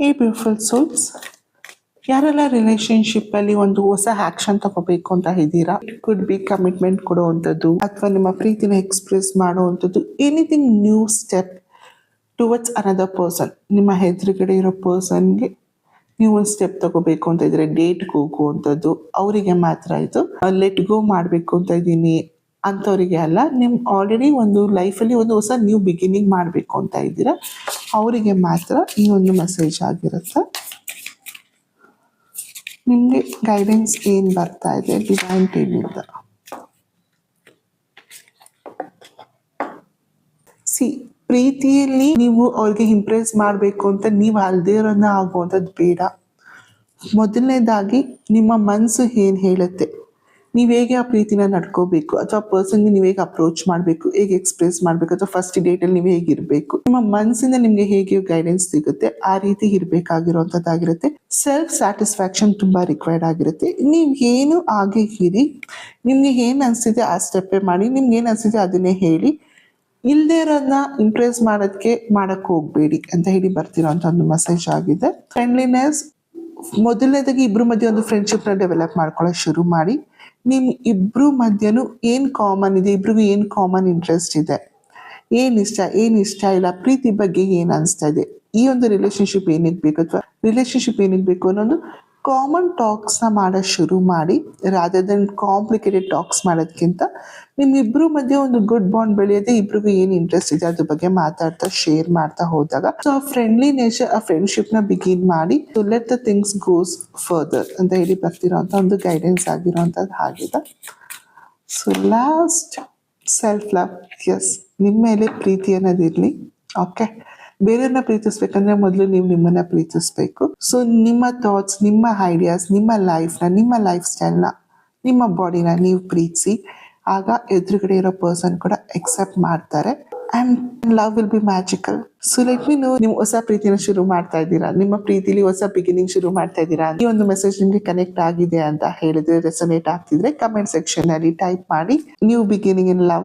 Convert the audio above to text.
ಹೇ beautiful souls, ಯಾರೆಲ್ಲ relationship ಅಲ್ಲಿ ಒಂದು ಹೊಸ ಆಕ್ಷನ್ ತಗೋಬೇಕು ಅಂತ ಇದ್ದೀರಾ, ಇಟ್ ಕುಡ್ ಬಿ ಕಮಿಟ್ಮೆಂಟ್ ಕೊಡುವಂಥದ್ದು ಅಥವಾ ನಿಮ್ಮ ಪ್ರೀತಿನ ಎಕ್ಸ್ಪ್ರೆಸ್ ಮಾಡುವಂಥದ್ದು, anything new step towards another person. ನಿಮ್ಮ ಎದುರುಗಡೆ ಇರೋ ಪರ್ಸನ್ಗೆ ನೀವು ಒಂದು ಸ್ಟೆಪ್ ತಗೋಬೇಕು ಅಂತ ಇದ್ರೆ, ಡೇಟ್ಗೆ ಹೋಗುವಂಥದ್ದು ಅವರಿಗೆ ಮಾತ್ರ ಇದು. ಲೆಟ್ ಗೋ ಮಾಡಬೇಕು ಅಂತ ಇದ್ದೀನಿ ಅಂಥವರಿಗೆ ಅಲ್ಲ. ನಿಮ್ ಆಲ್ರೆಡಿ ಒಂದು ಲೈಫಲ್ಲಿ ಒಂದು ಹೊಸ ನ್ಯೂ ಬಿಗಿನಿಂಗ್ ಮಾಡಬೇಕು ಅಂತ ಇದ್ದೀರಾ, ಅವರಿಗೆ ಮಾತ್ರ ಈ ಒಂದು ಮೆಸೇಜ್ ಆಗಿರುತ್ತೆ. ನಿಮಗೆ ಗೈಡೆನ್ಸ್ ಏನು ಬರ್ತಾ ಇದೆ ಡಿವೈನ್ ಟೀಮಿಂದ? ಪ್ರೀತಿಯಲ್ಲಿ ನೀವು ಅವ್ರಿಗೆ ಇಂಪ್ರೆಸ್ ಮಾಡಬೇಕು ಅಂತ ನೀವು ಅಲ್ದೇ ಇರೋನ್ನ ಆಗುವಂಥದ್ದು ಬೇಡ. ಮೊದಲನೇದಾಗಿ ನಿಮ್ಮ ಮನಸ್ಸು ಏನು ಹೇಳುತ್ತೆ, ನೀವು ಹೇಗೆ ಆ ಪ್ರೀತಿನ ನಡ್ಕೋಬೇಕು ಅಥವಾ ಪರ್ಸನ್ಗೆ ನೀವು ಹೇಗೆ ಅಪ್ರೋಚ್ ಮಾಡಬೇಕು, ಹೇಗೆ ಎಕ್ಸ್ಪ್ರೆಸ್ ಮಾಡಬೇಕು, ಅಥವಾ ಫಸ್ಟ್ ಡೇಟಲ್ಲಿ ನೀವು ಹೇಗಿರಬೇಕು, ನಿಮ್ಮ ಮನಸ್ಸಿಂದ ನಿಮಗೆ ಹೇಗೆ ಗೈಡೆನ್ಸ್ ಸಿಗುತ್ತೆ ಆ ರೀತಿ ಇರಬೇಕಾಗಿರುವಂಥದ್ದಾಗಿರುತ್ತೆ. ಸೆಲ್ಫ್ ಸ್ಯಾಟಿಸ್ಫ್ಯಾಕ್ಷನ್ ತುಂಬ ರಿಕ್ವೈರ್ಡ್ ಆಗಿರುತ್ತೆ. ನೀವು ಏನು ಹಾಗೆ ಇರಿ, ನಿಮ್ಗೆ ಏನು ಅನಿಸ್ತಿದೆ ಆ ಸ್ಟೆಪ್ಪೇ ಮಾಡಿ, ನಿಮ್ಗೆ ಏನು ಅನಿಸ್ತಿದೆ ಅದನ್ನೇ ಹೇಳಿ. ಇಲ್ಲದೇ ಇರೋದನ್ನ ಇಂಪ್ರೆಸ್ ಮಾಡಕ್ಕೆ ಹೋಗಬೇಡಿ ಅಂತ ಹೇಳಿ ಬರ್ತಿರೋಂಥ ಒಂದು ಮೆಸೇಜ್ ಆಗಿದೆ. ಫ್ರೆಂಡ್ಲಿನೆಸ್, ಮೊದಲನೇದಾಗಿ ಇಬ್ರು ಮಧ್ಯೆ ಒಂದು ಫ್ರೆಂಡ್ಶಿಪ್ನ ಡೆವಲಪ್ ಮಾಡ್ಕೊಳ್ಳೋಕೆ ಶುರು ಮಾಡಿ. ನಿಮ್ಮ ಇಬ್ರು ಮಧ್ಯನೂ ಏನು ಕಾಮನ್ ಇದೆ, ಇಬ್ರಿಗೂ ಏನು ಕಾಮನ್ ಇಂಟ್ರೆಸ್ಟ್ ಇದೆ, ಏನು ಇಷ್ಟ ಇಲ್ಲ, ಪ್ರೀತಿ ಬಗ್ಗೆ ಏನು ಅನಿಸ್ತಾ ಇದೆ, ಈ ಒಂದು ರಿಲೇಶನ್ಶಿಪ್ ಏನಿಗೆ ಬೇಕು ಅಥವಾ ರಿಲೇಶನ್ಶಿಪ್ ಏನಿಗೆ ಬೇಕು ಅನ್ನೋದು ಕಾಮನ್ ಟಾಕ್ಸ್ನ ಮಾಡೋದು ಶುರು ಮಾಡಿ. ರಾದರ್ ದೆನ್ ಕಾಂಪ್ಲಿಕೇಟೆಡ್ ಟಾಕ್ಸ್ ಮಾಡೋದಕ್ಕಿಂತ ನಿಮ್ಮಿಬ್ರು ಮಧ್ಯೆ ಒಂದು ಗುಡ್ ಬಾಂಡ್ ಬೆಳೆಯೋದೇ, ಇಬ್ರಿಗೂ ಏನು ಇಂಟ್ರೆಸ್ಟ್ ಇದೆ ಅದ್ರ ಬಗ್ಗೆ ಮಾತಾಡ್ತಾ ಶೇರ್ ಮಾಡ್ತಾ ಹೋದಾಗ ಸೊ ಫ್ರೆಂಡ್ಲಿ ನೇಚರ್ ಆ ಫ್ರೆಂಡ್ಶಿಪ್ನ ಬಿಗಿನ್ ಮಾಡಿ to let the things goes further ಅಂತ ಹೇಳಿ ಬರ್ತಿರೋಂಥ ಒಂದು ಗೈಡೆನ್ಸ್ ಆಗಿರೋಂಥದ್ದು ಆಗಿದೆ. So last, self love. Yes, ನಿಮ್ಮ ಮೇಲೆ ಪ್ರೀತಿ ಅನ್ನೋದಿರಲಿ. ಓಕೆ, ಬೇರೆಯವ್ರನ್ನ ಪ್ರೀತಿಸ್ಬೇಕಂದ್ರೆ ಮೊದಲು ನೀವು ನಿಮ್ಮನ್ನ ಪ್ರೀತಿಸ್ಬೇಕು. ಸೊ ನಿಮ್ಮ ಥಾಟ್ಸ್, ನಿಮ್ಮ ಐಡಿಯಾಸ್, ನಿಮ್ಮ ಲೈಫ್ನ, ನಿಮ್ಮ ಲೈಫ್ ಸ್ಟೈಲ್ನ, ನಿಮ್ಮ ಬಾಡಿನ ನೀವು ಪ್ರೀತಿಸಿ. ಆಗ ಎದುರುಗಡೆ ಇರೋ ಪರ್ಸನ್ ಕೂಡ ಎಕ್ಸೆಪ್ಟ್ ಮಾಡ್ತಾರೆ and love will be magical. So let me no, ನೀವು ಹೊಸ ಪ್ರೀತಿನ ಶುರು ಮಾಡ್ತಾ ಇದ್ದೀರಾ, ನಿಮ್ಮ ಪ್ರೀತಿಲಿ ಹೊಸ ಬಿಗಿನಿಂಗ್ ಶುರು ಮಾಡ್ತಾ ಇದ್ದೀರಾ. ಈ ಒಂದು ಮೆಸೇಜ್ ನಿಮಗೆ ಕನೆಕ್ಟ್ ಆಗಿದೆ ಅಂತ ಹೇಳಿದ್ರೆ, ರೆಸೊನೇಟ್ ಆಗ್ತಿದ್ರೆ ಕಮೆಂಟ್ ಸೆಕ್ಷನ್ ಅಲ್ಲಿ ಟೈಪ್ ಮಾಡಿ ನ್ಯೂ ಬಿಗಿನಿಂಗ್ ಇನ್ ಲವ್